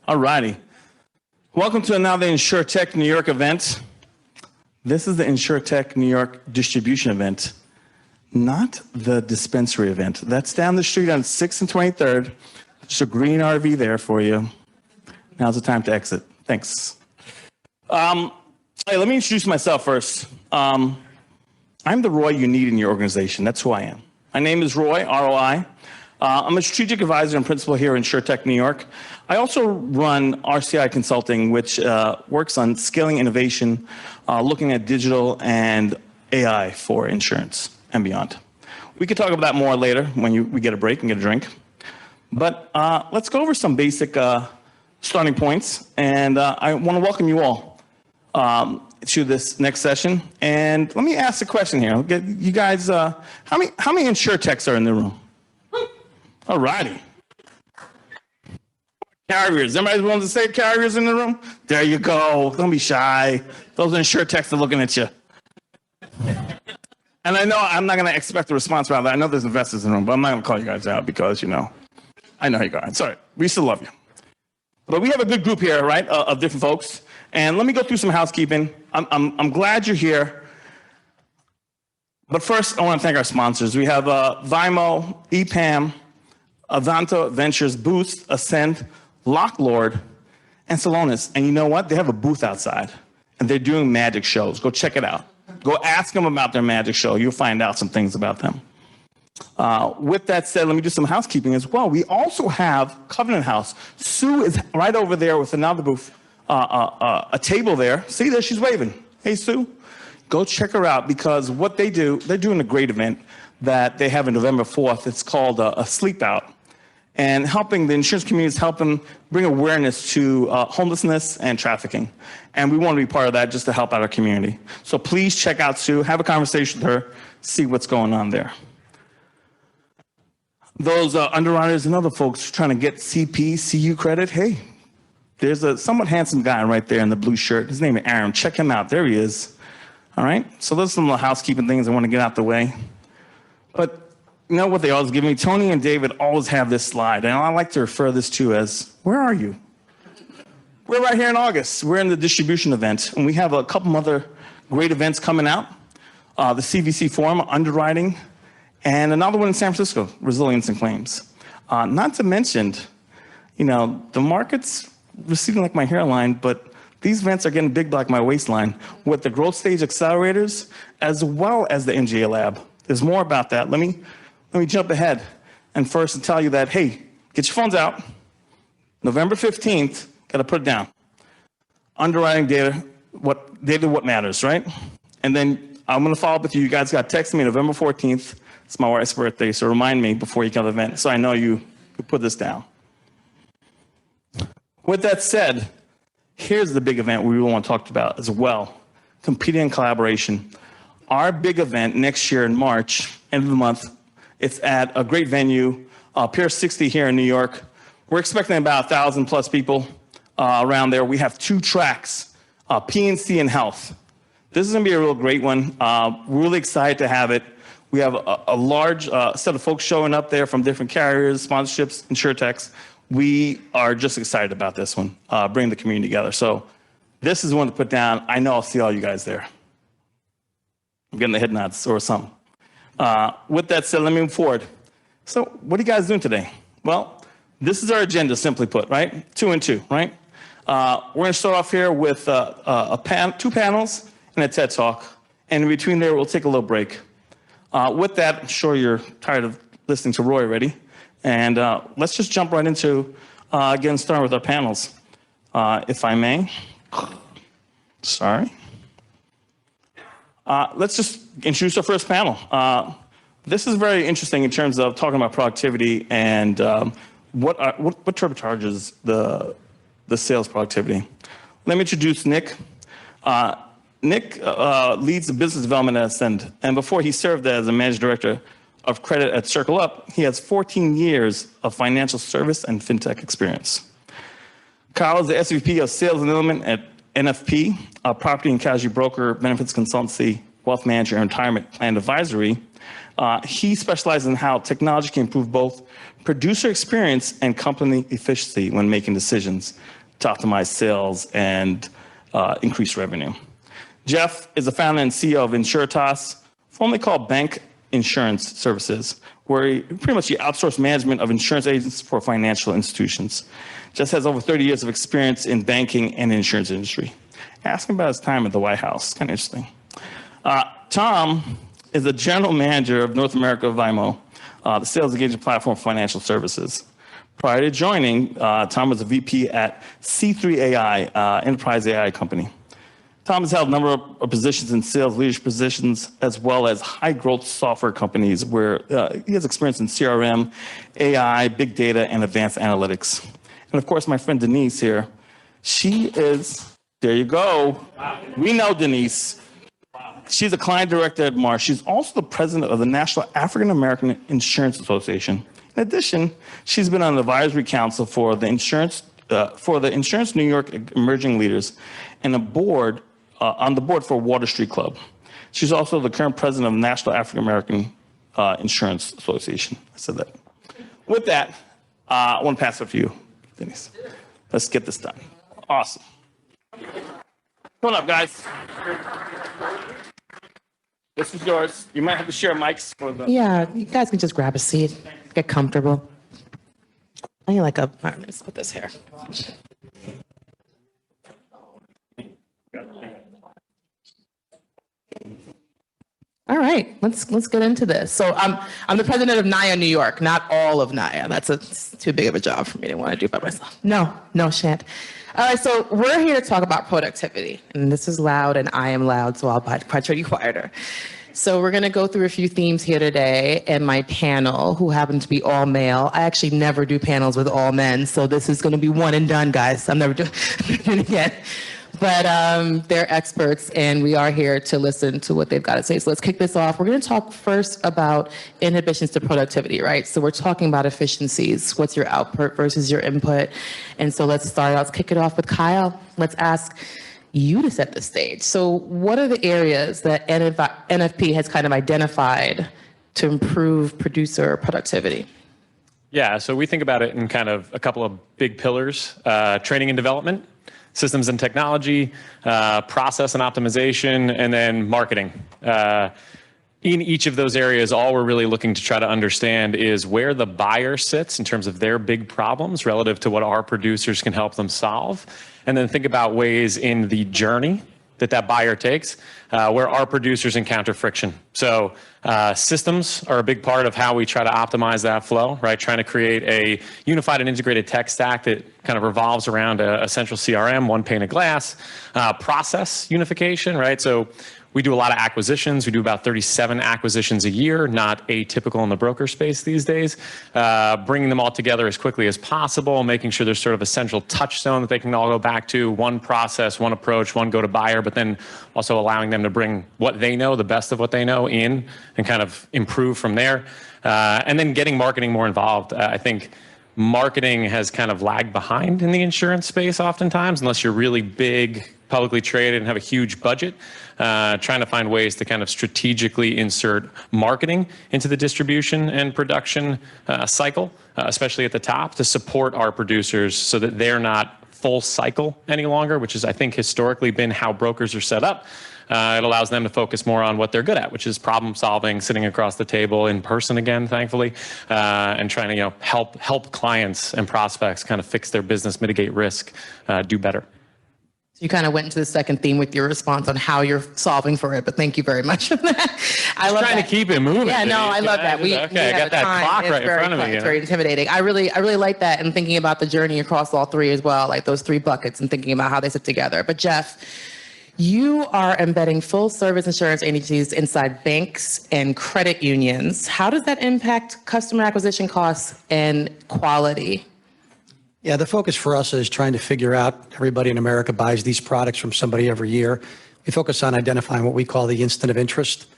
All righty. Welcome to another InsurTech New York event. This is the InsurTech New York distribution event, not the dispensary event. That's down the street on 6th and 23rd. Just a green RV there for you. Now's the time to exit. Thanks. Hey, let me introduce myself first. I'm the Roy you need in your organization. That's who I am. My name is Roy, R-O-I. I'm a strategic advisor and principal here in InsurTech New York. I also run RCI Consulting, which works on scaling innovation, looking at digital and AI for insurance and beyond. We could talk about that more later when we get a break and get a drink. But let's go over some basic starting points. And I want to welcome you all to this next session. And let me ask a question here. You guys, how many InsurTechs are in the room? All righty. Carriers. Everybody's willing to say carriers in the room? There you go. Don't be shy. Those InsurTechs are looking at you. And I know I'm not going to expect a response around that. I know there's investors in the room, but I'm not going to call you guys out because, I know how you guys. Sorry. We still love you. But we have a good group here, right, of different folks. And let me go through some housekeeping. I'm glad you're here. But first, I want to thank our sponsors. We have Vimo, EPAM, Avanto Ventures, Boost, Ascend, Locklord, and Salonis. And you know what? They have a booth outside, and they're doing magic shows. Go check it out. Go ask them about their magic show. You'll find out some things about them. With that said, let me do some housekeeping as well. We also have Covenant House. Sue is right over there with another booth, a table there. See there, she's waving. Hey, Sue. Go check her out because what they do, they're doing a great event that they have on November 4th. It's called a Sleep Out. And helping the insurance communities, helping bring awareness to homelessness and trafficking. And we want to be part of that just to help out our community. So please check out Sue, have a conversation with her, see what's going on there. Those underwriters and other folks trying to get CP, CU credit, hey, there's a somewhat handsome guy right there in the blue shirt. His name is Aaron. Check him out. There he is. All right? So those are some little housekeeping things I want to get out the way. But you know what they always give me? Tony and David always have this slide, and I like to refer this to as, where are you? We're right here in August. We're in the distribution event, and we have a couple other great events coming out. The CVC Forum, underwriting, and another one in San Francisco, resilience and claims. Not to mention, the market's receding like my hairline, but these events are getting big like my waistline with the growth stage accelerators as well as the MGA lab. There's more about that. Let me jump ahead and first tell you that, hey, get your phones out. November 15th, got to put it down. Underwriting data, what matters, right? And then I'm going to follow up with you. You guys got to text me November 14th. It's my wife's birthday, so remind me before you come to the event so I know you put this down. With that said, here's the big event we want to talk about as well, competing and collaboration. Our big event next year in March, end of the month, it's at a great venue, Pier 60 here in New York. We're expecting about 1,000 plus people around there. We have 2 tracks, P&C and health. This is going to be a real great one. Really excited to have it. We have a large set of folks showing up there from different carriers, sponsorships, InsurTechs. We are just excited about this one, bring the community together. So this is one to put down. I know I'll see all you guys there. I'm getting the head nods or something. With that said, let me move forward. So what are you guys doing today? Well, this is our agenda, simply put, right? 2 and 2, right? We're going to start off here with 2 panels and a TED Talk. And in between there, we'll take a little break. With that, I'm sure you're tired of listening to Roy already. And let's just jump right into getting started with our panels, if I may. Sorry. Let's just introduce our first panel. This is very interesting in terms of talking about productivity and what turbocharges the sales productivity. Let me introduce Nick. Nick leads the business development at Ascend, and before he served as a managing director of credit at Circle Up, he has 14 years of financial service and fintech experience. Kyle is the SVP of Sales Enablement at NFP, a property and casualty broker benefits consultancy wealth management, and retirement plan advisory. He specializes in how technology can improve both producer experience and company efficiency when making decisions to optimize sales and increase revenue. Jeff is the founder and CEO of InsurTech, formerly called Bank Insurance Services, where he outsourced management of insurance agents for financial institutions. Jeff has over 30 years of experience in banking and the insurance industry. Ask him about his time at the White House. It's kind of interesting. Tom is the general manager of North America of IMO, the sales engagement platform for financial services. Prior to joining, Tom was a VP at C3 AI, enterprise AI company. Tom has held a number of positions in sales leadership positions, as well as high growth software companies where he has experience in CRM, AI, big data, and advanced analytics. And of course, my friend Denise here, she is, there you go. We know Denise. She's a client director at Marsh. She's also the president of the National African American Insurance Association. In addition, she's been on the advisory council for the Insurance New York Emerging Leaders and on the board for Water Street Club. She's also the current president of the National African American Insurance Association. I said that. With that, I want to pass it to you, Denise. Let's get this done. Awesome. Come on up, guys. This is yours. You might have to share mics for the... Yeah, you guys can just grab a seat, get comfortable. I like a... All right, let's put this here. All right, let's get into this. So I'm the president of NIA New York, not all of NIA. That's too big of a job for me to want to do by myself. No, shan't. All right, so we're here to talk about productivity, and this is loud, and I am loud, so I'll try you quieter. So we're going to go through a few themes here today, and my panel, who happen to be all male. I actually never do panels with all men, so this is going to be one and done, guys. I'm never doing it again. But they're experts, and we are here to listen to what they've got to say. So let's kick this off. We're going to talk first about inhibitions to productivity, right? So we're talking about efficiencies. What's your output versus your input? And so let's start. Let's kick it off with Kyle. Let's ask you to set the stage. So what are the areas that NFP has kind of identified to improve producer productivity? Yeah, so we think about it in kind of a couple of big pillars: training and development, systems and technology, process and optimization, and then marketing. In each of those areas, all we're really looking to try to understand is where the buyer sits in terms of their big problems relative to what our producers can help them solve. And then think about ways in the journey that buyer takes where our producers encounter friction. So systems are a big part of how we try to optimize that flow, right? Trying to create a unified and integrated tech stack that kind of revolves around a central CRM, one pane of glass, process unification, right? So we do a lot of acquisitions. We do about 37 acquisitions a year, not atypical in the broker space these days. Bringing them all together as quickly as possible, making sure there's sort of a central touchstone that they can all go back to, one process, one approach, one go-to-buyer, but then also allowing them to bring what they know, the best of what they know in, and kind of improve from there. And then getting marketing more involved. I think marketing has kind of lagged behind in the insurance space oftentimes, unless you're really big, publicly traded, and have a huge budget. Trying to find ways to kind of strategically insert marketing into the distribution and production cycle, especially at the top, to support our producers so that they're not full cycle any longer, which is, I think, historically been how brokers are set up. It allows them to focus more on what they're good at, which is problem solving, sitting across the table in person again, thankfully, and trying to help clients and prospects kind of fix their business, mitigate risk, do better. You kind of went into the second theme with your response on how you're solving for it, but thank you very much for that. I love trying that. to keep it moving. Yeah, no, I love that. Okay, I got that clock right in front of me. It's very intimidating. I really like that, and thinking about the journey across all three as well, like those three buckets, and thinking about how they sit together. But Jeff, you are embedding full service insurance agencies inside banks and credit unions. How does that impact customer acquisition costs and quality? Yeah, the focus for us is trying to figure out, everybody in America buys these products from somebody every year. We focus on identifying what we call the instant of interest.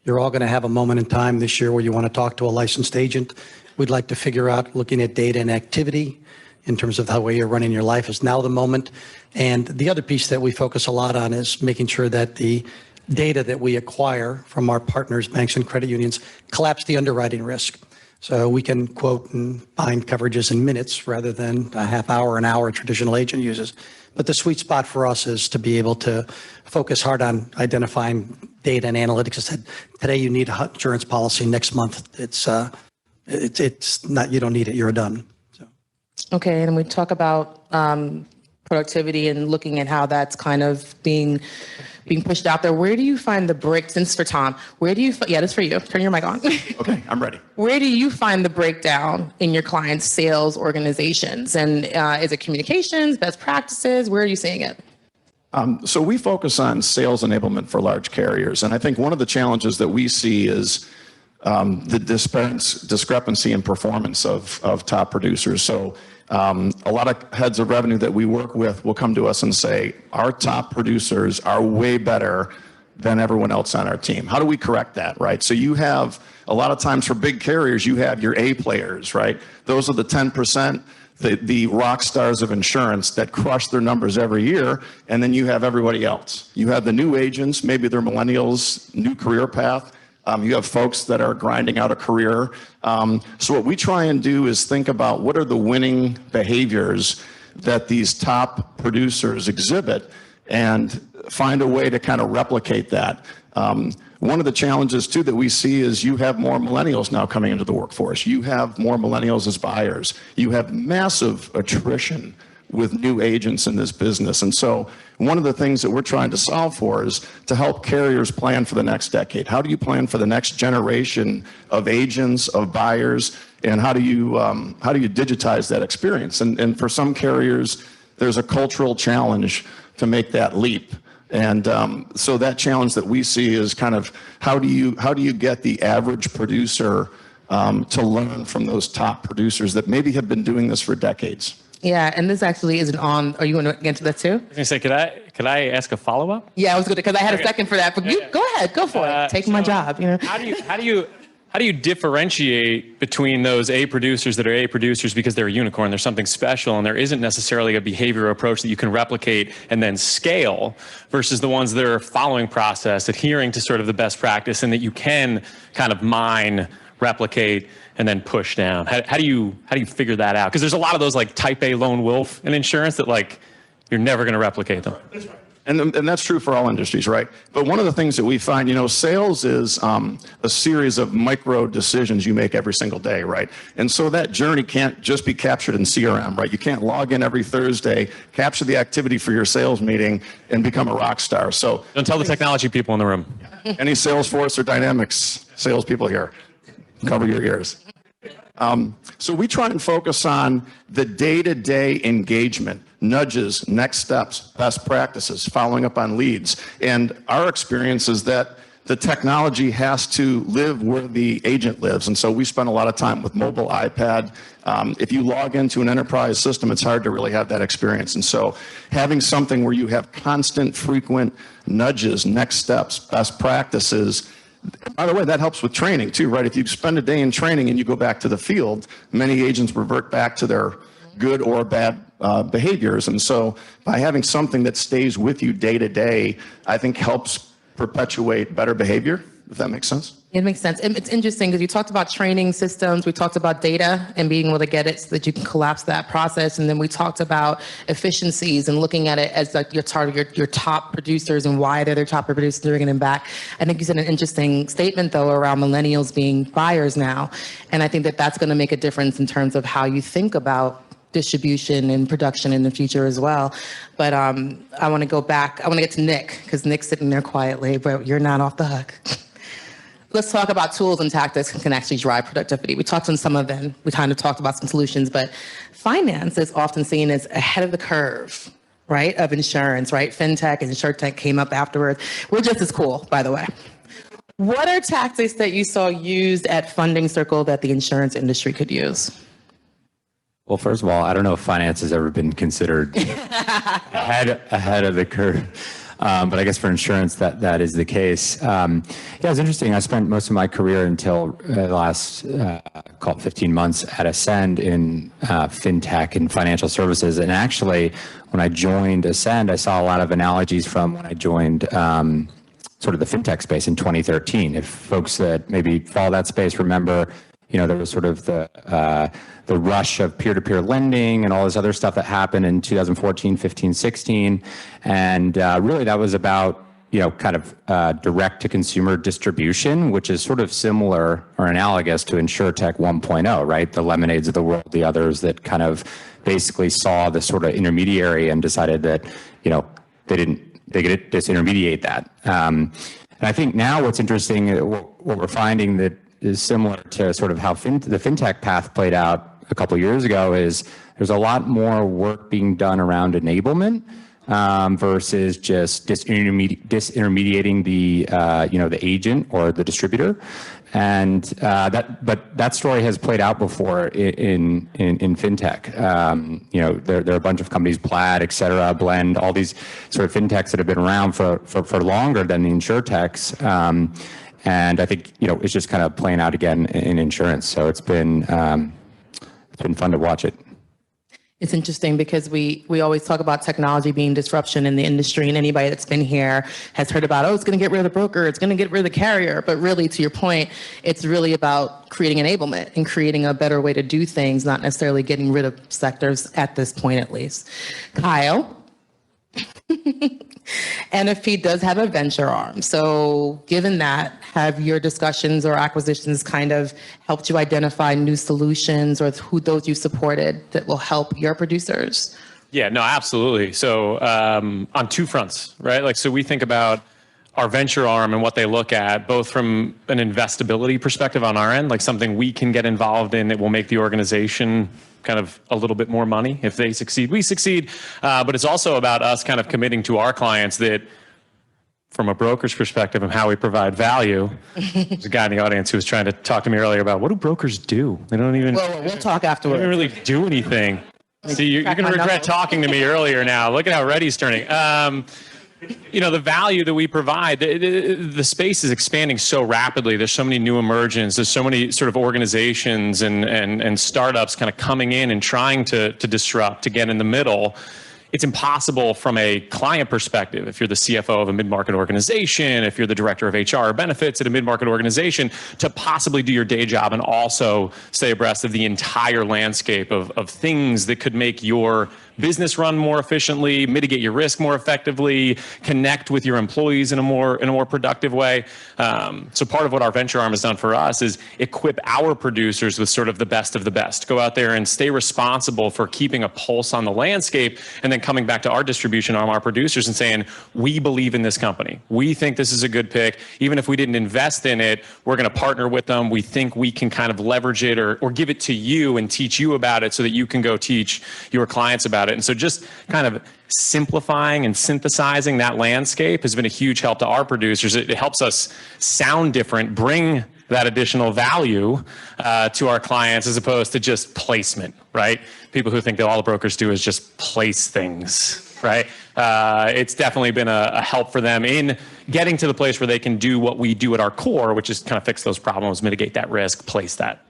You're all going to have a moment in time this year where you want to talk to a licensed agent. We'd like to figure out, looking at data and activity in terms of the way you're running your life, is now the moment. And the other piece that we focus a lot on is making sure that the data that we acquire from our partners, banks and credit unions, collapse the underwriting risk. So we can quote and bind coverages in minutes rather than a half hour, an hour a traditional agent uses. But the sweet spot for us is to be able to focus hard on identifying data and analytics. I said, today you need an insurance policy, next month it's not, you don't need it, you're done. So. Okay, and we talk about productivity and looking at how that's kind of being pushed out there. Where do you find the break, since for Tom, where do you, yeah, that's for you. Turn your mic on. Okay, I'm ready. Where do you find the breakdown in your clients' sales organizations? And is it communications, best practices? Where are you seeing it? So we focus on sales enablement for large carriers. And I think one of the challenges that we see is the discrepancy in performance of top producers. So a lot of heads of revenue that we work with will come to us and say, our top producers are way better than everyone else on our team. How do we correct that, right? So you have, a lot of times for big carriers, you have your A players, right? Those are the 10%, the rock stars of insurance that crush their numbers every year, and then you have everybody else. You have the new agents, maybe they're millennials, new career path. You have folks that are grinding out a career. So what we try and do is think about what are the winning behaviors that these top producers exhibit and find a way to kind of replicate that. One of the challenges too that we see is you have more millennials now coming into the workforce. You have more millennials as buyers. You have massive attrition with new agents in this business. And so one of the things that we're trying to solve for is to help carriers plan for the next decade. How do you plan for the next generation of agents, of buyers, and how do you digitize that experience? And for some carriers, there's a cultural challenge to make that leap. And so that challenge that we see is kind of how do you get the average producer to learn from those top producers that maybe have been doing this for decades? Yeah, and this actually isn't on. Are you going to get into that too? I was going to say, could I ask a follow-up? Yeah, I was good because I had a second for that. But you go ahead, go for it. Take my job. You know. How do you differentiate between those A producers that are A producers because they're a unicorn, there's something special, and there isn't necessarily a behavior approach that you can replicate and then scale, versus the ones that are following process, adhering to sort of the best practice, and that you can kind of mine, replicate, and then push down? How do you figure that out? Because there's a lot of those like type A lone wolf in insurance that like you're never going to replicate them. And that's true for all industries, right? But one of the things that we find, sales is a series of micro decisions you make every single day, right? And so that journey can't just be captured in CRM, right? You can't log in every Thursday, capture the activity for your sales meeting, and become a rock star. So Don't tell the technology people in the room. any Salesforce or Dynamics salespeople here, cover your ears. So we try and focus on the day-to-day engagement, nudges, next steps, best practices, following up on leads. And our experience is that the technology has to live where the agent lives. And so we spend a lot of time with mobile, iPad. If you log into an enterprise system, it's hard to really have that experience. And so having something where you have constant, frequent nudges, next steps, best practices. By the way, that helps with training too, right? If you spend a day in training and you go back to the field, many agents revert back to their good or bad behaviors. And so by having something that stays with you day to day, I think helps perpetuate better behavior, if that makes sense. It makes sense. And it's interesting because you talked about training systems, we talked about data and being able to get it so that you can collapse that process. And then we talked about efficiencies and looking at it as like your top producers and why they're their top producers, bringing them back. I think you said an interesting statement though around millennials being buyers now. And I think that that's going to make a difference in terms of how you think about distribution and production in the future as well. But I want to go back. I want to get to Nick because Nick's sitting there quietly, but you're not off the hook. Let's talk about tools and tactics that can actually drive productivity. We talked on some of them. We kind of talked about some solutions, but finance is often seen as ahead of the curve, right, of insurance, right? FinTech and InsurTech came up afterwards. We're just as cool, by the way. What are tactics that you saw used at Funding Circle that the insurance industry could use? Well, first of all, I don't know if finance has ever been considered ahead of the curve. But I guess for insurance, that is the case. Yeah, it's interesting. I spent most of my career until the last, call it 15 months at Ascend in fintech and financial services. And actually, when I joined Ascend, I saw a lot of analogies from when I joined sort of the fintech space in 2013. If folks that maybe follow that space remember, there was sort of the rush of peer-to-peer lending and all this other stuff that happened in 2014, 15, 16. And really that was about, kind of direct-to-consumer distribution, which is sort of similar or analogous to InsurTech 1.0, right? The Lemonades of the world, the others that kind of basically saw the sort of intermediary and decided that, they could disintermediate that. And I think now what's interesting, what we're finding that is similar to sort of how the fintech path played out a couple of years ago is there's a lot more work being done around enablement versus just disintermediating the the agent or the distributor, and that story has played out before in fintech. There are a bunch of companies, Plaid, et cetera, Blend, all these sort of fintechs that have been around for longer than the InsurTechs. And I think it's just kind of playing out again in insurance. So it's been fun to watch it. It's interesting because we always talk about technology being disruption in the industry, and anybody that's been here has heard about, it's going to get rid of the broker, it's going to get rid of the carrier. But really, to your point, it's really about creating enablement and creating a better way to do things, not necessarily getting rid of sectors at this point, at least. Kyle? NFP does have a venture arm. So given that, have your discussions or acquisitions kind of helped you identify new solutions or who those you supported that will help your producers? Yeah, no, absolutely. So on two fronts, right? So we think about our venture arm and what they look at, both from an investability perspective on our end, like something we can get involved in that will make the organization kind of a little bit more money. If they succeed, we succeed. But it's also about us kind of committing to our clients that from a broker's perspective and how we provide value. There's a guy in the audience who was trying to talk to me earlier about what do brokers do? They don't even, we'll talk afterwards. They don't really do anything. See, you're going to regret talking to me earlier now. Look at how red he's turning. The value that we provide, the space is expanding so rapidly. There's so many new emergents. There's so many sort of organizations and startups kind of coming in and trying to disrupt, to get in the middle. It's impossible from a client perspective. If you're the CFO of a mid-market organization, if you're the director of HR or benefits at a mid-market organization, to possibly do your day job and also stay abreast of the entire landscape of things that could make your business run more efficiently, mitigate your risk more effectively, connect with your employees in a more productive way. So part of what our venture arm has done for us is equip our producers with sort of the best of the best. Go out there and stay responsible for keeping a pulse on the landscape, and then coming back to our distribution arm, our producers, and saying, we believe in this company. We think this is a good pick. Even if we didn't invest in it, we're going to partner with them. We think we can kind of leverage it or give it to you and teach you about it so that you can go teach your clients about it. And so just kind of simplifying and synthesizing that landscape has been a huge help to our producers. It helps us sound different, bring that additional value to our clients as opposed to just placement, right? People who think that all the brokers do is just place things, right? It's definitely been a help for them in getting to the place where they can do what we do at our core, which is kind of fix those problems, mitigate that risk, place that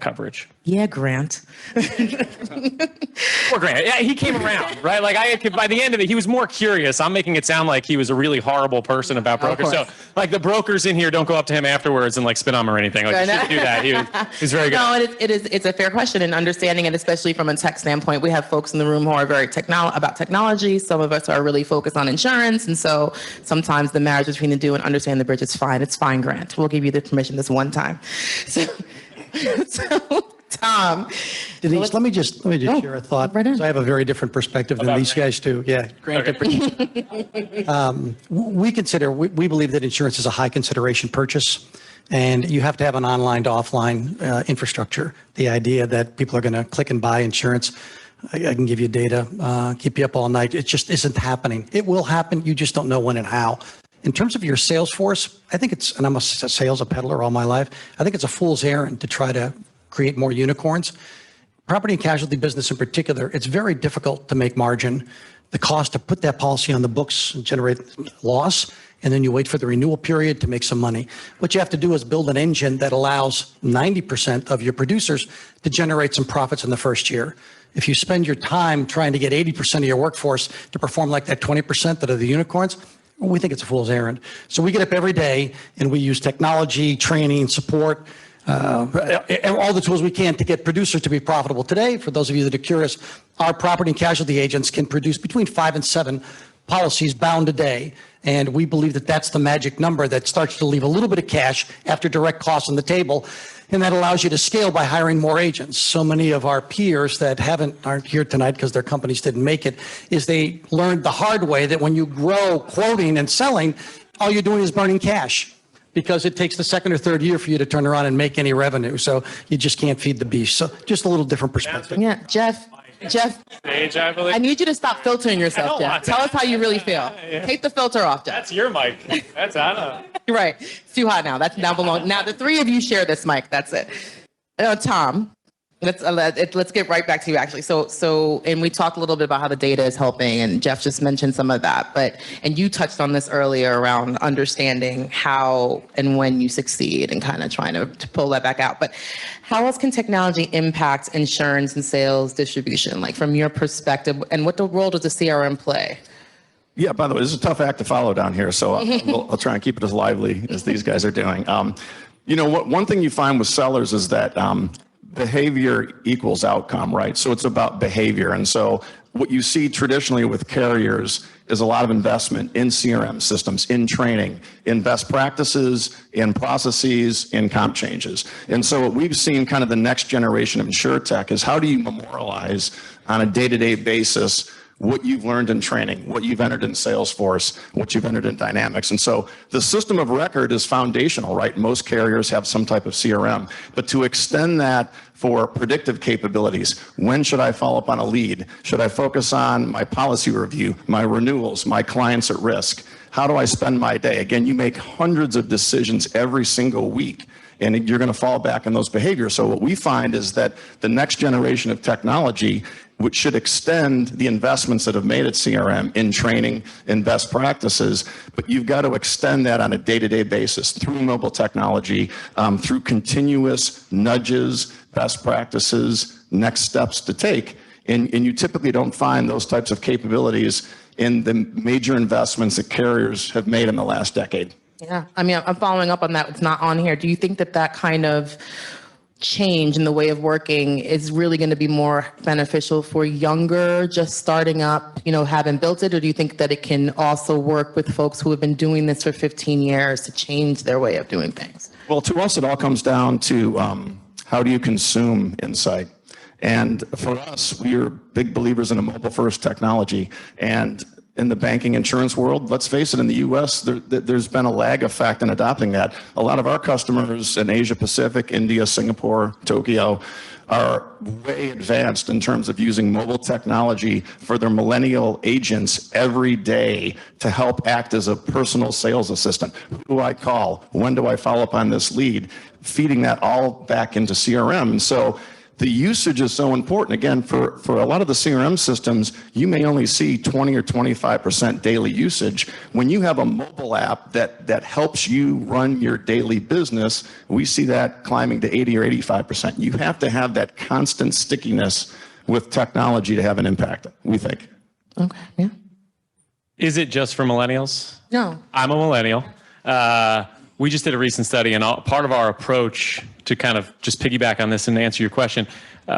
coverage. Yeah, Grant. Poor Grant. Yeah, he came around, right? By the end of it, he was more curious. I'm making it sound like he was a really horrible person about brokers. So, the brokers in here don't go up to him afterwards and spit on him or anything. You shouldn't do that. He's very good. No, it's a fair question, and understanding it, especially from a tech standpoint. We have folks in the room who are very about technology. Some of us are really focused on insurance, and so sometimes the marriage between the two and understand the bridge is fine. It's fine, Grant. We'll give you the permission this one time. So Tom. Denise, let me just share a thought. Right on. So I have a very different perspective than these guys do. Yeah, Grant. We believe that insurance is a high consideration purchase, and you have to have an online to offline infrastructure. The idea that people are going to click and buy insurance, I can give you data, keep you up all night. It just isn't happening. It will happen. You just don't know when and how. In terms of your sales force, I think and I'm a peddler all my life, I think it's a fool's errand to try to create more unicorns. Property and casualty business in particular, it's very difficult to make margin. The cost to put that policy on the books and generate loss, and then you wait for the renewal period to make some money. What you have to do is build an engine that allows 90% of your producers to generate some profits in the first year. If you spend your time trying to get 80% of your workforce to perform like that 20% that are the unicorns, We think it's a fool's errand. So we get up every day and we use technology, training, support, all the tools we can to get producers to be profitable. Today, for those of you that are curious, our property and casualty agents can produce between 5 and 7 policies bound a day. And we believe that that's the magic number that starts to leave a little bit of cash after direct costs on the table. And that allows you to scale by hiring more agents. So many of our peers that aren't here tonight because their companies didn't make it, is they learned the hard way that when you grow quoting and selling, all you're doing is burning cash, because it takes the second or third year for you to turn around and make any revenue. So you just can't feed the beast. So just a little different perspective. Yeah, Jeff, Stage, I believe. I need you to stop filtering yourself, Jeff. Tell us how you really feel. Take the filter off, Jeff. That's your mic. That's Anna. You're right. It's too hot now. That's now belong. Now the three of you share this mic. That's it. Tom, let's get right back to you actually. So, and we talked a little bit about how the data is helping, and Jeff just mentioned some of that. And you touched on this earlier around understanding how and when you succeed, and kind of trying to pull that back out. But how else can technology impact insurance and sales distribution, like from your perspective, and what role does the CRM play? Yeah, by the way, this is a tough act to follow down here, so I'll try and keep it as lively as these guys are doing. One thing you find with sellers is that behavior equals outcome, right? So it's about behavior. And so what you see traditionally with carriers is a lot of investment in CRM systems, in training, in best practices, in processes, in comp changes. And so what we've seen kind of the next generation of InsurTech is, how do you memorialize on a day-to-day basis what you've learned in training, what you've entered in Salesforce, what you've entered in Dynamics. And so the system of record is foundational, right? Most carriers have some type of CRM, but to extend that for predictive capabilities, when should I follow up on a lead? Should I focus on my policy review, my renewals, my clients at risk? How do I spend my day? Again, you make hundreds of decisions every single week, and you're going to fall back on those behaviors. So what we find is that the next generation of technology, which should extend the investments that have made at CRM in training and best practices, but you've got to extend that on a day-to-day basis through mobile technology, through continuous nudges, best practices, next steps to take. And you typically don't find those types of capabilities in the major investments that carriers have made in the last decade. Yeah, I mean, I'm following up on that. It's not on here. Do you think that kind of change in the way of working is really going to be more beneficial for younger, just starting up, having built it? Or do you think that it can also work with folks who have been doing this for 15 years to change their way of doing things? Well, to us, it all comes down to how do you consume insight? And for us, we are big believers in a mobile-first technology. And in the banking insurance world, let's face it, in the U.S., there's been a lag effect in adopting that. A lot of our customers in Asia Pacific, India, Singapore, Tokyo, are way advanced in terms of using mobile technology for their millennial agents every day to help act as a personal sales assistant. Who do I call? When do I follow up on this lead? Feeding that all back into CRM. And so the usage is so important. Again, for a lot of the CRM systems, you may only see 20 or 25% daily usage. When you have a mobile app that helps you run your daily business, we see that climbing to 80 or 85%. You have to have that constant stickiness with technology to have an impact, we think. Okay, yeah. Is it just for millennials? No. I'm a millennial. We just did a recent study, and part of our approach to kind of just piggyback on this and answer your question,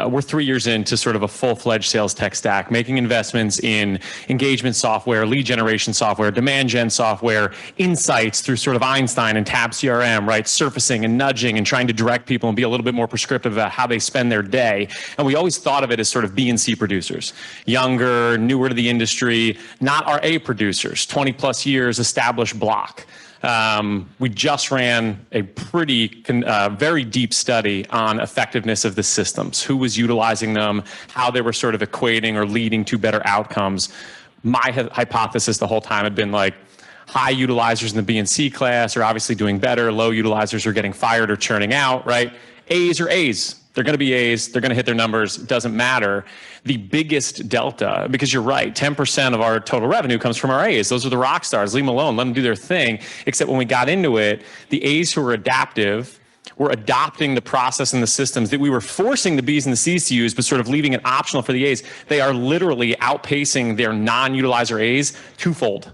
we're 3 years into sort of a full-fledged sales tech stack, making investments in engagement software, lead generation software, demand gen software, insights through sort of Einstein and Tab CRM, right? Surfacing and nudging and trying to direct people and be a little bit more prescriptive about how they spend their day. And we always thought of it as sort of B and C producers, younger, newer to the industry, not our A producers, 20 plus years, established block. We just ran a very deep study on effectiveness of the systems, who was utilizing them, how they were sort of equating or leading to better outcomes. My hypothesis the whole time had been like, high utilizers in the B and C class are obviously doing better, low utilizers are getting fired or churning out, right? A's are A's. They're going to be A's. They're going to hit their numbers. It doesn't matter. The biggest delta, because you're right, 10% of our total revenue comes from our A's. Those are the rock stars. Leave them alone. Let them do their thing. Except when we got into it, the A's who were adaptive were adopting the process and the systems that we were forcing the B's and the C's to use, but sort of leaving it optional for the A's. They are literally outpacing their non-utilizer A's twofold.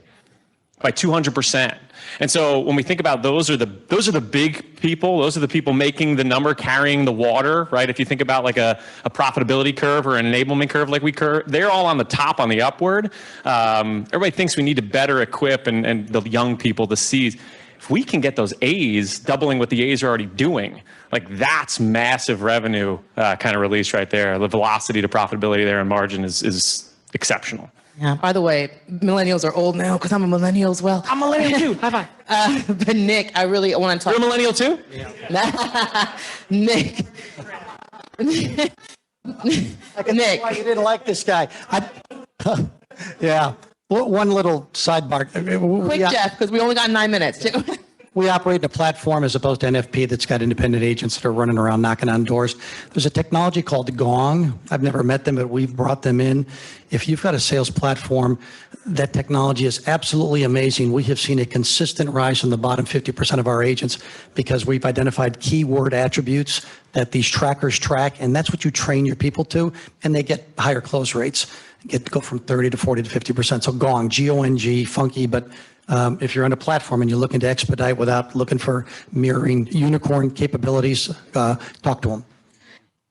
by 200%. And so when we think about those are the big people, those are the people making the number, carrying the water, right? If you think about like a profitability curve or an enablement curve like they're all on the top, on the upward. Everybody thinks we need to better equip and the young people, the C's. If we can get those A's doubling what the A's are already doing, like that's massive revenue kind of release right there. The velocity to profitability there and margin is exceptional. Yeah. By the way, millennials are old now because I'm a millennial as well. I'm a millennial too. High five. But Nick, I really want to talk. You're a millennial too? Yeah. Nick. Nick. Why you didn't like this guy. Yeah. One little sidebar. Quick, Jeff, because we only got 9 minutes. We operate in a platform as opposed to NFP that's got independent agents that are running around knocking on doors. There's a technology called Gong. I've never met them, but we've brought them in. If you've got a sales platform, that technology is absolutely amazing. We have seen a consistent rise in the bottom 50% of our agents because we've identified keyword attributes that these trackers track, and that's what you train your people to, and they get higher close rates. Go from 30 to 40 to 50%. So Gong, G-O-N-G, funky, but if you're on a platform and you're looking to expedite without looking for mirroring unicorn capabilities, talk to them.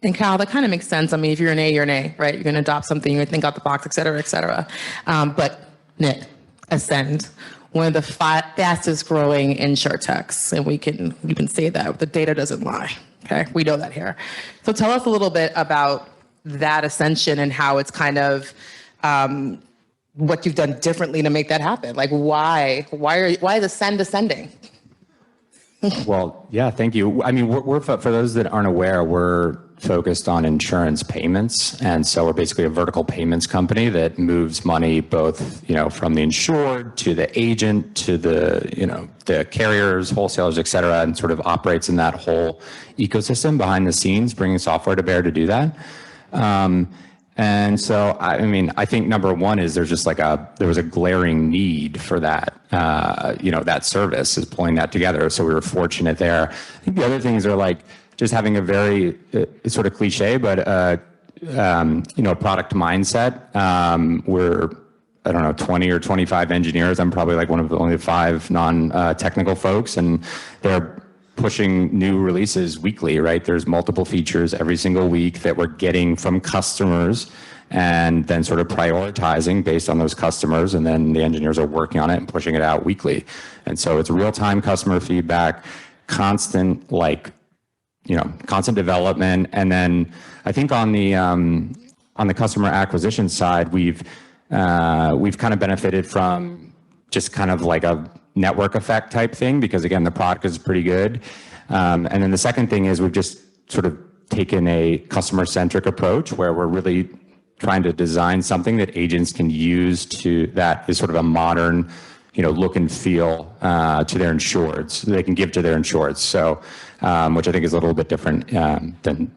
And Kyle, that kind of makes sense. I mean, if you're an A, you're an A, right? You're going to adopt something, you're going to think out the box, et cetera, et cetera. But Nick, Ascend, one of the fastest growing InsurTechs, and we can say that the data doesn't lie. Okay, we know that here. So tell us a little bit about that ascension and how it's kind of what you've done differently to make that happen. Like why is Ascend ascending? Well, yeah, thank you. I mean, we're for those that aren't aware, we're focused on insurance payments. And so we're basically a vertical payments company that moves money both, from the insured to the agent to the carriers, wholesalers, et cetera, and sort of operates in that whole ecosystem behind the scenes, bringing software to bear to do that. And so, I think number one is there was a glaring need for that, that service is pulling that together. So we were fortunate there. I think the other things are like just having a very sort of cliche, but, product mindset. We're, 20 or 25 engineers. I'm probably like one of the only 5 non-technical folks, and they're pushing new releases weekly, right? There's multiple features every single week that we're getting from customers and then sort of prioritizing based on those customers. And then the engineers are working on it and pushing it out weekly. And so it's real-time customer feedback, constant development. And then I think on the customer acquisition side, we've kind of benefited from just kind of like a network effect type thing, because again, the product is pretty good. And then the second thing is we've just sort of taken a customer-centric approach where we're really trying to design something that agents can use that is sort of a modern, look and feel to their insureds, so they can give to their insureds. So, which I think is a little bit different than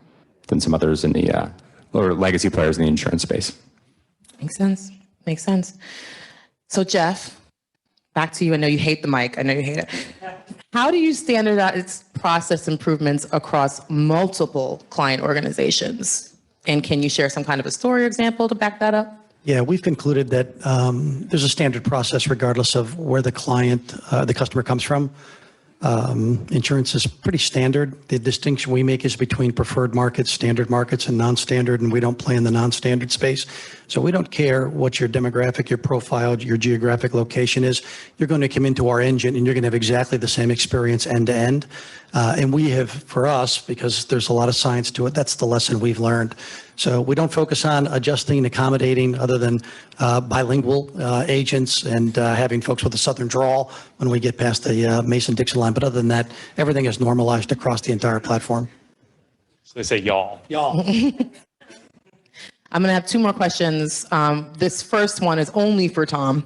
some others in the or legacy players in the insurance space. Makes sense. So Jeff, back to you. I know you hate the mic. I know you hate it. How do you standardize process improvements across multiple client organizations? And can you share some kind of a story or example to back that up? Yeah, we've concluded that there's a standard process regardless of where the customer comes from. Insurance is pretty standard. The distinction we make is between preferred markets, standard markets, and non-standard, and we don't play in the non-standard space. So we don't care what your demographic, your profile, your geographic location is. You're going to come into our engine and you're going to have exactly the same experience end to end. And we have, for us, because there's a lot of science to it, that's the lesson we've learned. So we don't focus on adjusting, accommodating, other than bilingual agents and having folks with a Southern drawl when we get past the Mason-Dixon line. But other than that, everything is normalized across the entire platform. So they say y'all. Y'all. I'm going to have 2 more questions. This first one is only for Tom,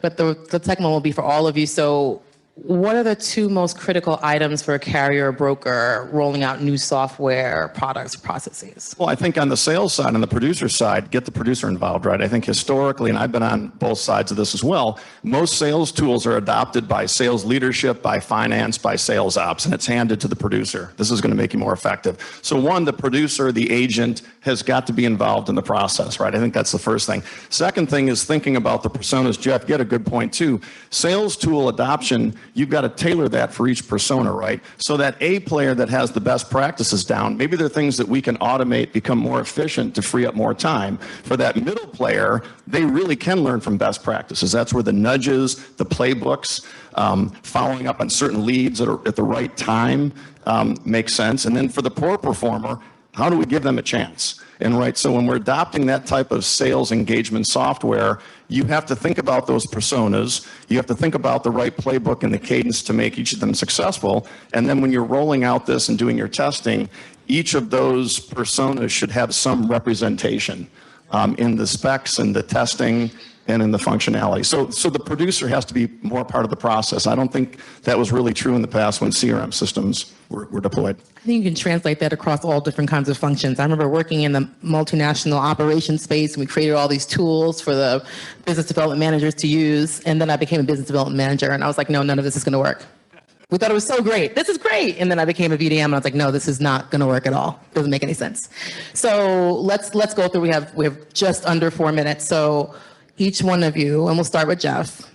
but the second one will be for all of you. So what are the two most critical items for a carrier or broker rolling out new software, products, processes? Well, I think on the sales side and the producer side, get the producer involved, right? I think historically, and I've been on both sides of this as well, most sales tools are adopted by sales leadership, by finance, by sales ops, and it's handed to the producer. This is going to make you more effective. So one, the producer, the agent, has got to be involved in the process, right? I think that's the first thing. Second thing is thinking about the personas. Jeff, you had a good point too. Sales tool adoption, you've got to tailor that for each persona, right? So that A player that has the best practices down, maybe there are things that we can automate, become more efficient to free up more time. For that middle player, they really can learn from best practices. That's where the nudges, the playbooks, following up on certain leads at the right time makes sense. And then for the poor performer, how do we give them a chance? And right, so when we're adopting that type of sales engagement software, you have to think about those personas. You have to think about the right playbook and the cadence to make each of them successful. And then when you're rolling out this and doing your testing, each of those personas should have some representation in the specs and the testing and in the functionality. So the producer has to be more part of the process. I don't think that was really true in the past when CRM systems were deployed. I think you can translate that across all different kinds of functions. I remember working in the multinational operations space, and we created all these tools for the business development managers to use. And then I became a business development manager, and I was like, no, none of this is going to work. We thought it was so great. This is great. And then I became a VDM, and I was like, no, this is not going to work at all. Doesn't make any sense. So let's go through. We have just under 4 minutes. So each one of you, and we'll start with Jeff.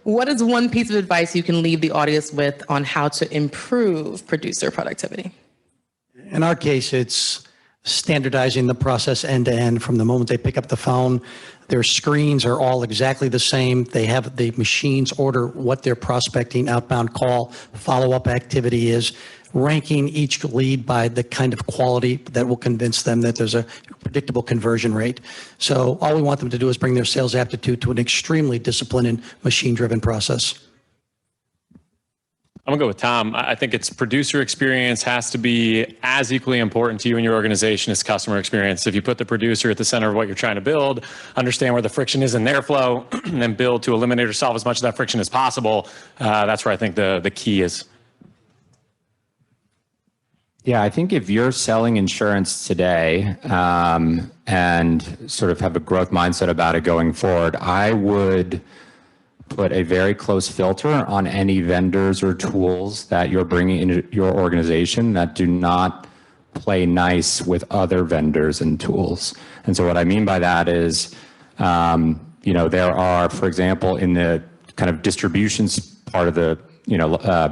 What is one piece of advice you can leave the audience with on how to improve producer productivity? In our case, it's standardizing the process end to end from the moment they pick up the phone. Their screens are all exactly the same. They have the machines order what their prospecting outbound call follow-up activity is, ranking each lead by the kind of quality that will convince them that there's a predictable conversion rate. So all we want them to do is bring their sales aptitude to an extremely disciplined and machine-driven process. I'm gonna go with Tom. I think it's producer experience has to be as equally important to you and your organization as customer experience. If you put the producer at the center of what you're trying to build, understand where the friction is in their flow, and then build to eliminate or solve as much of that friction as possible, that's where I think the key is. Yeah, I think if you're selling insurance today and sort of have a growth mindset about it going forward, I would put a very close filter on any vendors or tools that you're bringing into your organization that do not play nice with other vendors and tools. And so what I mean by that is, there are, for example, in the kind of distributions part of the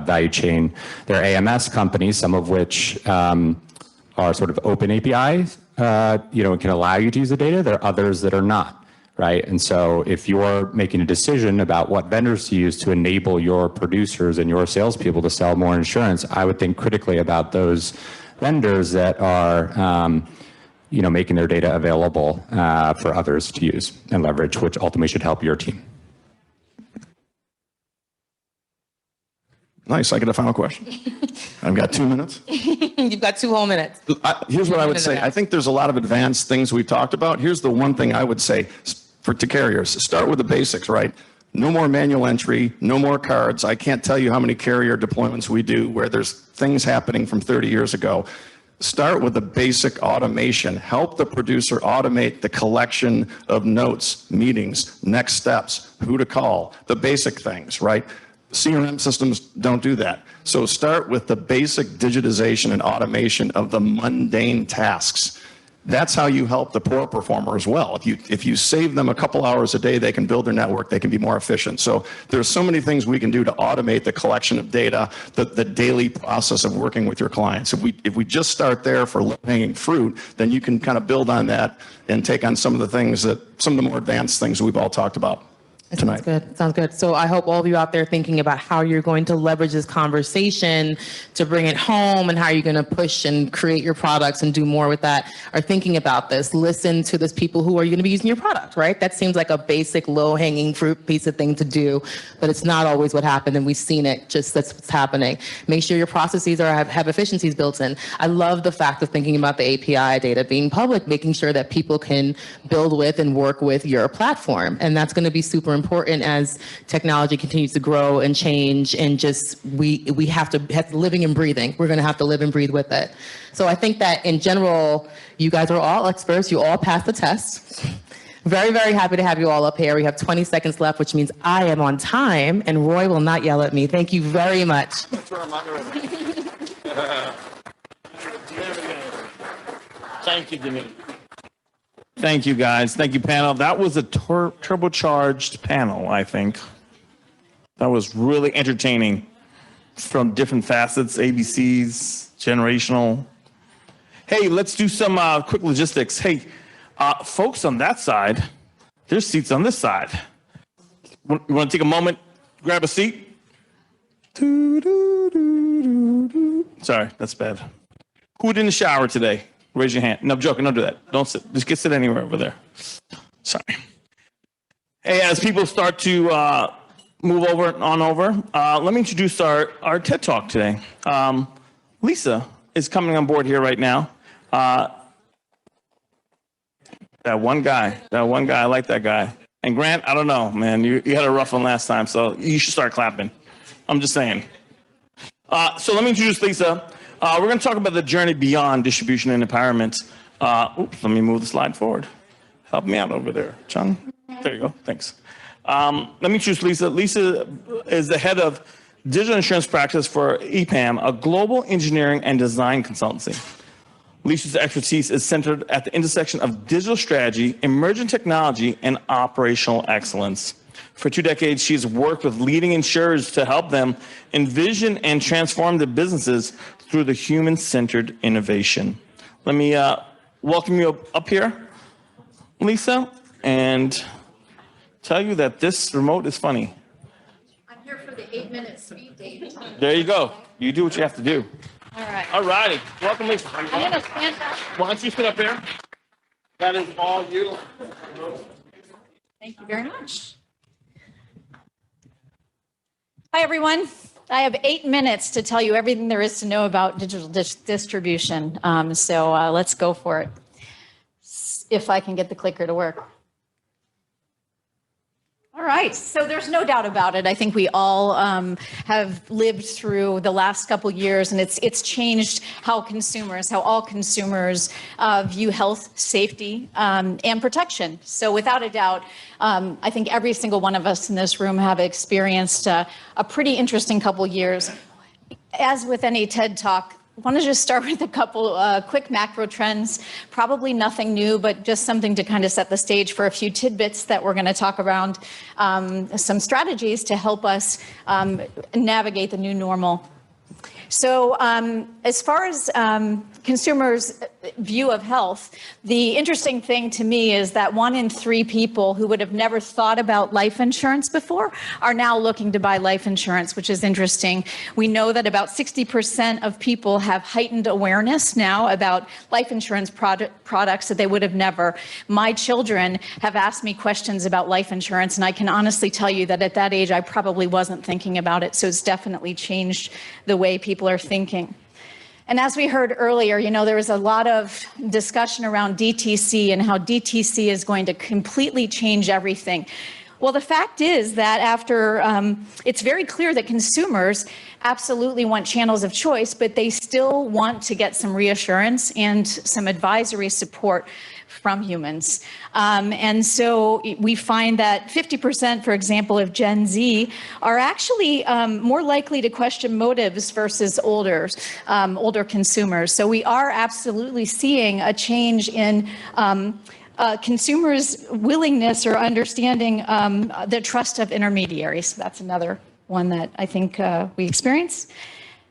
value chain, there are AMS companies, some of which are sort of open APIs, and can allow you to use the data. There are others that are not, right? And so if you're making a decision about what vendors to use to enable your producers and your salespeople to sell more insurance, I would think critically about those vendors that are, making their data available for others to use and leverage, which ultimately should help your team. Nice. I get a final question. I've got 2 minutes. You've got 2 whole minutes. Here's what I would say. I think there's a lot of advanced things we've talked about. Here's the one thing I would say to carriers. Start with the basics, right? No more manual entry, no more cards. I can't tell you how many carrier deployments we do where there's things happening from 30 years ago. Start with the basic automation. Help the producer automate the collection of notes, meetings, next steps, who to call, the basic things, right? CRM systems don't do that. So start with the basic digitization and automation of the mundane tasks. That's how you help the poor performer as well. If you save them a couple hours a day, they can build their network, they can be more efficient. So there's so many things we can do to automate the collection of data, the daily process of working with your clients. If we just start there for low-hanging fruit, then you can kind of build on that and take on some of the more advanced things we've all talked about tonight. Sounds good. So I hope all of you out there thinking about how you're going to leverage this conversation to bring it home and how you're going to push and create your products and do more with that are thinking about this. Listen to those people who are going to be using your product, right? That seems like a basic low-hanging fruit piece of thing to do, but it's not always what happened, and we've seen it. Just that's what's happening. Make sure your processes have efficiencies built in. I love the fact of thinking about the API data being public, making sure that people can build with and work with your platform, and that's going to be super important as technology continues to grow and change, and just we have to living and breathing. We're going to have to live and breathe with it. So I think that in general, you guys are all experts. You all passed the test. Very, very happy to have you all up here. We have 20 seconds left, which means I am on time, and Roy will not yell at me. Thank you very much. Thank you, Denise. Thank you, guys. Thank you, panel. That was a turbocharged panel, I think. That was really entertaining from different facets, ABCs, generational. Hey, let's do some quick logistics. Hey, folks on that side, there's seats on this side. You want to take a moment, grab a seat? Sorry, that's bad. Who did in the shower today? Raise your hand. No, I'm joking. Don't do that. Don't sit. Just sit anywhere over there. Sorry. Hey, as people start to move on over, let me introduce our TED Talk today. Lisa is coming on board here right now. That one guy, I like that guy. And Grant, I don't know, man. You had a rough one last time, so you should start clapping. I'm just saying. So let me introduce Lisa. We're going to talk about the journey beyond distribution and empowerment. Let me move the slide forward. Help me out over there, Chung. There you go. Thanks. Let me introduce Lisa. Lisa is the head of digital insurance practice for EPAM, a global engineering and design consultancy. Lisa's expertise is centered at the intersection of digital strategy, emerging technology, and operational excellence. For 2 decades, she's worked with leading insurers to help them envision and transform their businesses through the human-centered innovation. Let me welcome you up here, Lisa, and tell you that this remote is funny. I'm here for the 8-minute speed date. There you go. You do what you have to do. All right. All righty. Welcome, Lisa. I'm going to stand up. Why don't you sit up here? That is all you. Thank you very much. Hi, everyone. I have 8 minutes to tell you everything there is to know about digital distribution. So let's go for it. If I can get the clicker to work. All right, so there's no doubt about it. I think we all have lived through the last couple years, and it's changed how all consumers view health, safety, and protection. So without a doubt, I think every single one of us in this room have experienced a pretty interesting couple years. As with any TED Talk, I want to just start with a couple quick macro trends, probably nothing new, but just something to kind of set the stage for a few tidbits that we're going to talk around, some strategies to help us navigate the new normal. So as far as consumers' view of health, the interesting thing to me is that 1 in 3 people who would have never thought about life insurance before are now looking to buy life insurance, which is interesting. We know that about 60% of people have heightened awareness now about life insurance products that they would have never. My children have asked me questions about life insurance, and I can honestly tell you that at that age, I probably wasn't thinking about it. So it's definitely changed the way people are thinking. And as we heard earlier, there was a lot of discussion around DTC and how DTC is going to completely change everything. Well, the fact is that it's very clear that consumers absolutely want channels of choice, but they still want to get some reassurance and some advisory support from humans. And so we find that 50%, for example, of Gen Z are actually more likely to question motives versus older consumers. So we are absolutely seeing a change in consumers' willingness or understanding the trust of intermediaries. That's another one that I think we experience.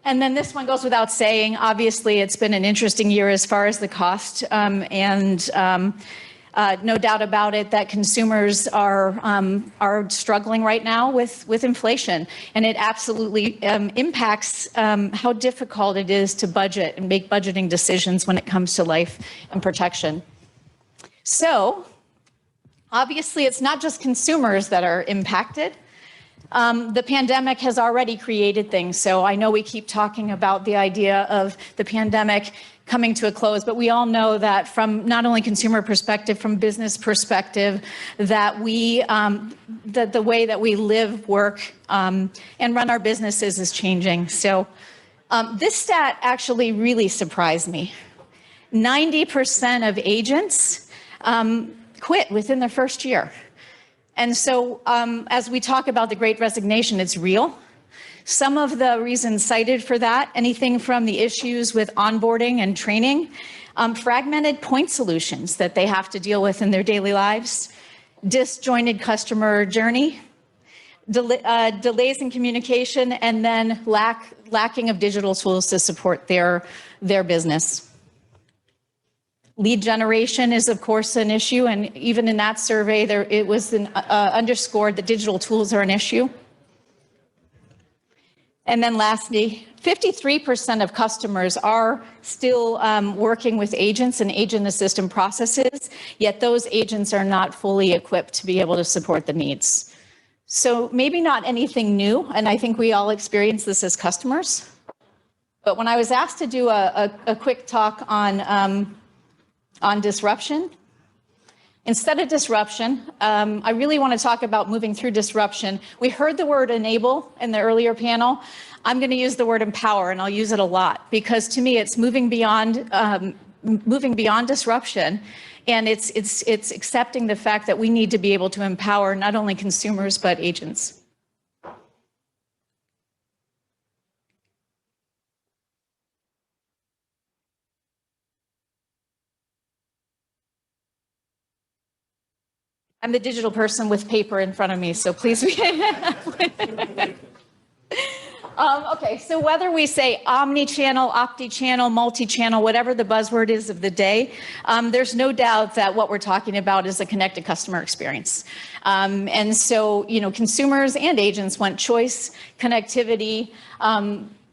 And then this one goes without saying. Obviously, it's been an interesting year as far as the cost, and no doubt about it that consumers are struggling right now with inflation, and it absolutely impacts how difficult it is to budget and make budgeting decisions when it comes to life and protection. So, obviously, it's not just consumers that are impacted. The pandemic has already created things. So I know we keep talking about the idea of the pandemic coming to a close, but we all know that from not only consumer perspective, from business perspective, that that the way that we live, work, and run our businesses is changing. So this stat actually really surprised me. 90% of agents quit within their first year. And so as we talk about the Great Resignation, it's real. Some of the reasons cited for that, anything from the issues with onboarding and training, fragmented point solutions that they have to deal with in their daily lives, disjointed customer journey, delays in communication, and then lacking of digital tools to support their business. Lead generation is, of course, an issue, and even in that survey, it was underscored that digital tools are an issue. And then lastly, 53% of customers are still working with agents and agent assistant processes, yet those agents are not fully equipped to be able to support the needs. So maybe not anything new, and I think we all experience this as customers. But when I was asked to do a quick talk on disruption, instead of disruption, I really want to talk about moving through disruption. We heard the word enable in the earlier panel. I'm going to use the word empower, and I'll use it a lot because to me, it's moving beyond disruption, and it's accepting the fact that we need to be able to empower not only consumers but agents. I'm the digital person with paper in front of me, so please. Okay, so whether we say omni-channel, opti-channel, multi-channel, whatever the buzzword is of the day, there's no doubt that what we're talking about is a connected customer experience. And so, consumers and agents want choice, connectivity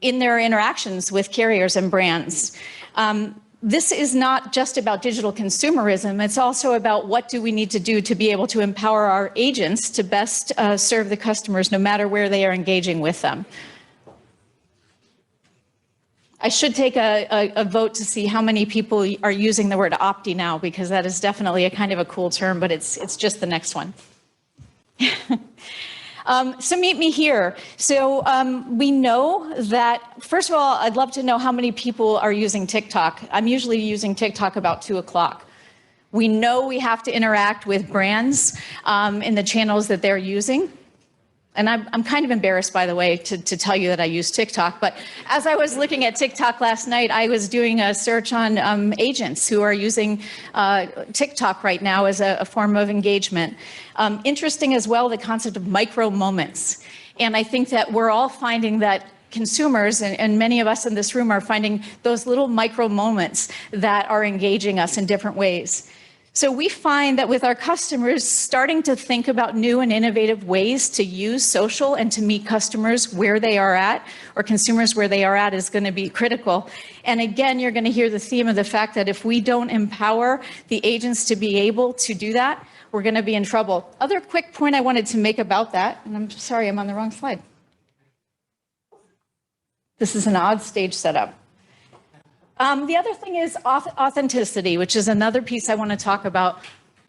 in their interactions with carriers and brands. This is not just about digital consumerism. It's also about what do we need to do to be able to empower our agents to best serve the customers no matter where they are engaging with them. I should take a vote to see how many people are using the word opti now, because that is definitely a kind of a cool term, but it's just the next one. So meet me here. So we know that, first of all, I'd love to know how many people are using TikTok. I'm usually using TikTok about 2 o'clock. We know we have to interact with brands in the channels that they're using. And I'm kind of embarrassed, by the way, to tell you that I use TikTok. But as I was looking at TikTok last night, I was doing a search on agents who are using TikTok right now as a form of engagement. Interesting as well, the concept of micro moments. And I think that we're all finding that consumers, and many of us in this room are finding those little micro moments that are engaging us in different ways. So we find that with our customers starting to think about new and innovative ways to use social and to meet customers where they are at, or consumers where they are at, is going to be critical. And again, you're going to hear the theme of the fact that if we don't empower the agents to be able to do that, we're going to be in trouble. Other quick point I wanted to make about that, and I'm sorry, I'm on the wrong slide. This is an odd stage setup. The other thing is authenticity, which is another piece I want to talk about.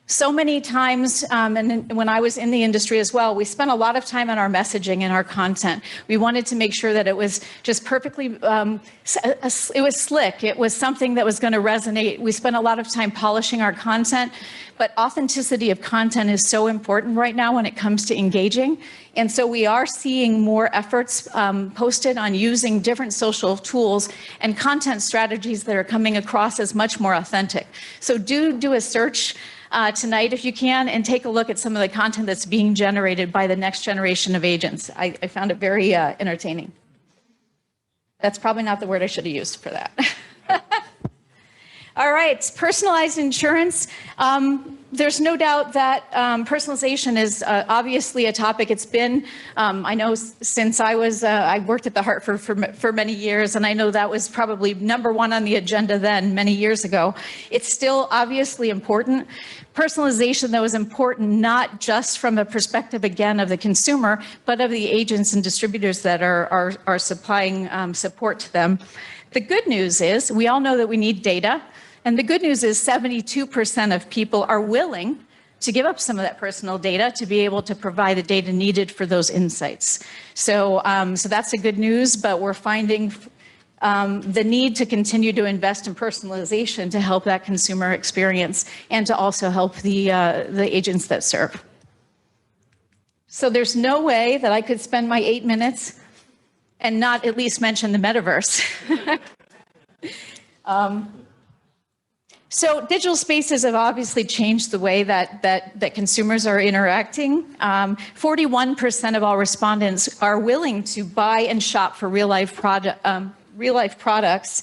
So many times, and when I was in the industry as well, we spent a lot of time on our messaging and our content. We wanted to make sure that it was just perfectly, it was slick. It was something that was going to resonate. We spent a lot of time polishing our content, but authenticity of content is so important right now when it comes to engaging. And so we are seeing more efforts posted on using different social tools and content strategies that are coming across as much more authentic. So do a search tonight if you can, and take a look at some of the content that's being generated by the next generation of agents. I found it very entertaining. That's probably not the word I should have used for that. All right, personalized insurance. There's no doubt that personalization is obviously a topic. It's been, I know since I worked at the Hartford for many years, and I know that was probably #1 on the agenda then, many years ago. It's still obviously important. Personalization, though, is important not just from a perspective, again, of the consumer, but of the agents and distributors that are supplying support to them. The good news is we all know that we need data. And the good news is 72% of people are willing to give up some of that personal data to be able to provide the data needed for those insights. So that's the good news, but we're finding the need to continue to invest in personalization to help that consumer experience and to also help the agents that serve. So there's no way that I could spend my 8 minutes and not at least mention the metaverse. So digital spaces have obviously changed the way that consumers are interacting. 41% of all respondents are willing to buy and shop for real life products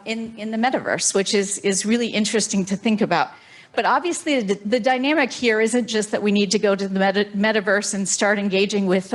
in the metaverse, which is really interesting to think about. But obviously, the dynamic here isn't just that we need to go to the metaverse and start engaging with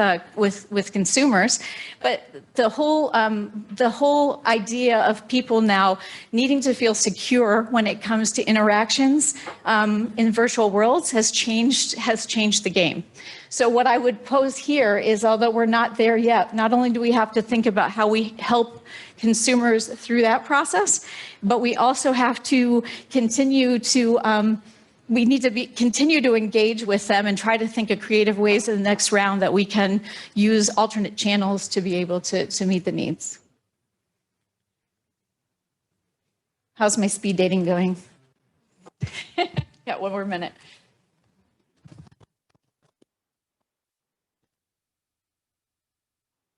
consumers, but the whole idea of people now needing to feel secure when it comes to interactions in virtual worlds has changed the game. So what I would pose here is, although we're not there yet, not only do we have to think about how we help consumers through that process, but we also have to continue to continue to engage with them and try to think of creative ways in the next round that we can use alternate channels to be able to meet the needs. How's my speed dating going? Got one more minute.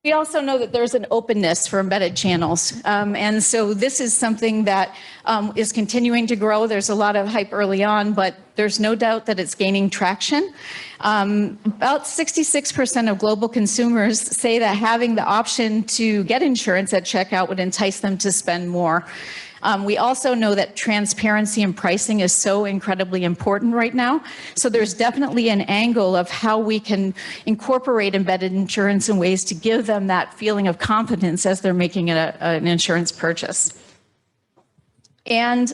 We also know that there's an openness for embedded channels. And so this is something that is continuing to grow. There's a lot of hype early on, but there's no doubt that it's gaining traction. About 66% of global consumers say that having the option to get insurance at checkout would entice them to spend more. We also know that transparency and pricing is so incredibly important right now. So there's definitely an angle of how we can incorporate embedded insurance in ways to give them that feeling of confidence as they're making an insurance purchase. And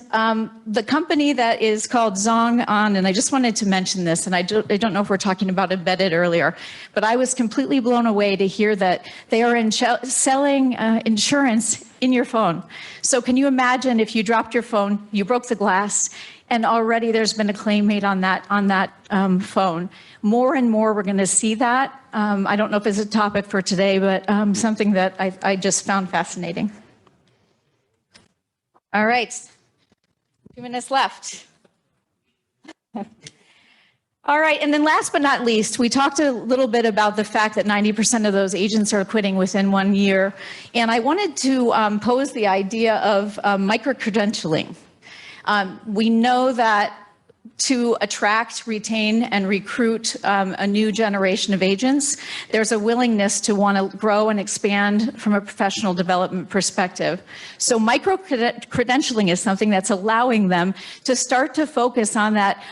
the company that is called ZhongAn, and I just wanted to mention this, and I don't know if we're talking about embedded earlier, but I was completely blown away to hear that they are selling insurance in your phone. So can you imagine if you dropped your phone, you broke the glass, and already there's been a claim made on that phone. More and more we're going to see that. I don't know if it's a topic for today, but something that I just found fascinating. All right, 2 minutes left. All right, and then last but not least, we talked a little bit about the fact that 90% of those agents are quitting within 1 year. And I wanted to pose the idea of micro-credentialing. We know that to attract, retain, and recruit a new generation of agents, there's a willingness to want to grow and expand from a professional development perspective. So micro-credentialing is something that's allowing them to start to focus on that,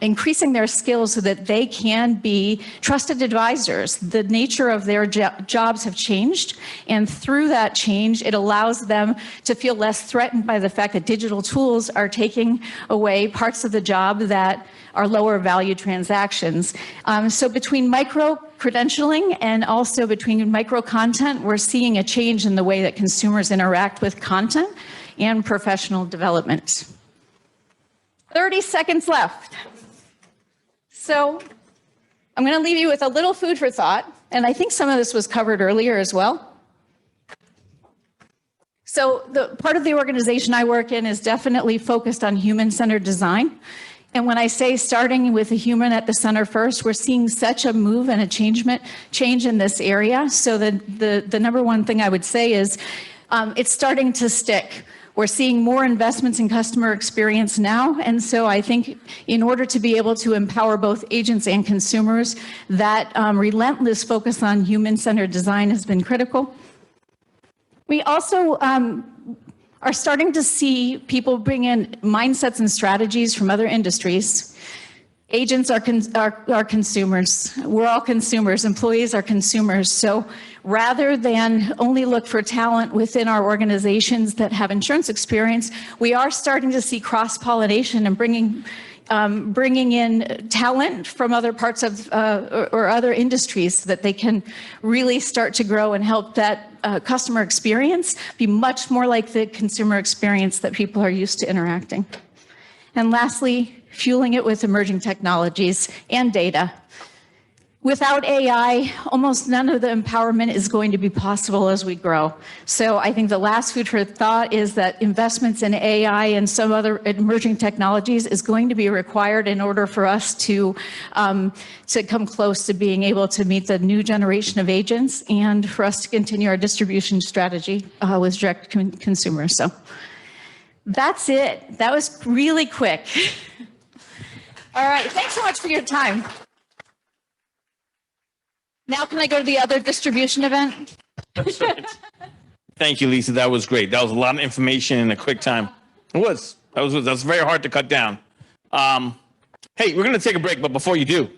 increasing their skills so that they can be trusted advisors. The nature of their jobs have changed, and through that change, it allows them to feel less threatened by the fact that digital tools are taking away parts of the job that are lower value transactions. So between micro-credentialing and also between micro-content, we're seeing a change in the way that consumers interact with content and professional development. 30 seconds left. So I'm going to leave you with a little food for thought, and I think some of this was covered earlier as well. So the part of the organization I work in is definitely focused on human-centered design. And when I say starting with a human at the center first, we're seeing such a move and a change in this area. So the number one thing I would say is it's starting to stick. We're seeing more investments in customer experience now. And so I think in order to be able to empower both agents and consumers, that relentless focus on human-centered design has been critical. We also are starting to see people bring in mindsets and strategies from other industries. Agents are consumers. We're all consumers. Employees are consumers. So rather than only look for talent within our organizations that have insurance experience, we are starting to see cross-pollination and bringing bringing in talent from other parts of or other industries so that they can really start to grow and help that customer experience be much more like the consumer experience that people are used to interacting. And lastly, fueling it with emerging technologies and data. Without AI, almost none of the empowerment is going to be possible as we grow. So I think the last food for thought is that investments in AI and some other emerging technologies is going to be required in order for us to come close to being able to meet the new generation of agents and for us to continue our distribution strategy with direct consumers. So that's it. That was really quick. All right. Thanks so much for your time. Now can I go to the other distribution event? That's right. Thank you, Lisa. That was great. That was a lot of information in a quick time. It was. That's very hard to cut down. Hey, we're going to take a break, but before you do,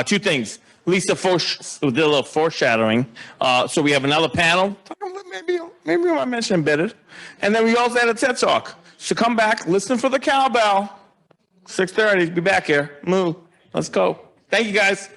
two things. Lisa did a little foreshadowing. So we have another panel. Maybe we might mention embedded. And then we also had a TED Talk. So come back, listen for the cowbell. 6:30, be back here. Move. Let's go. Thank you, guys.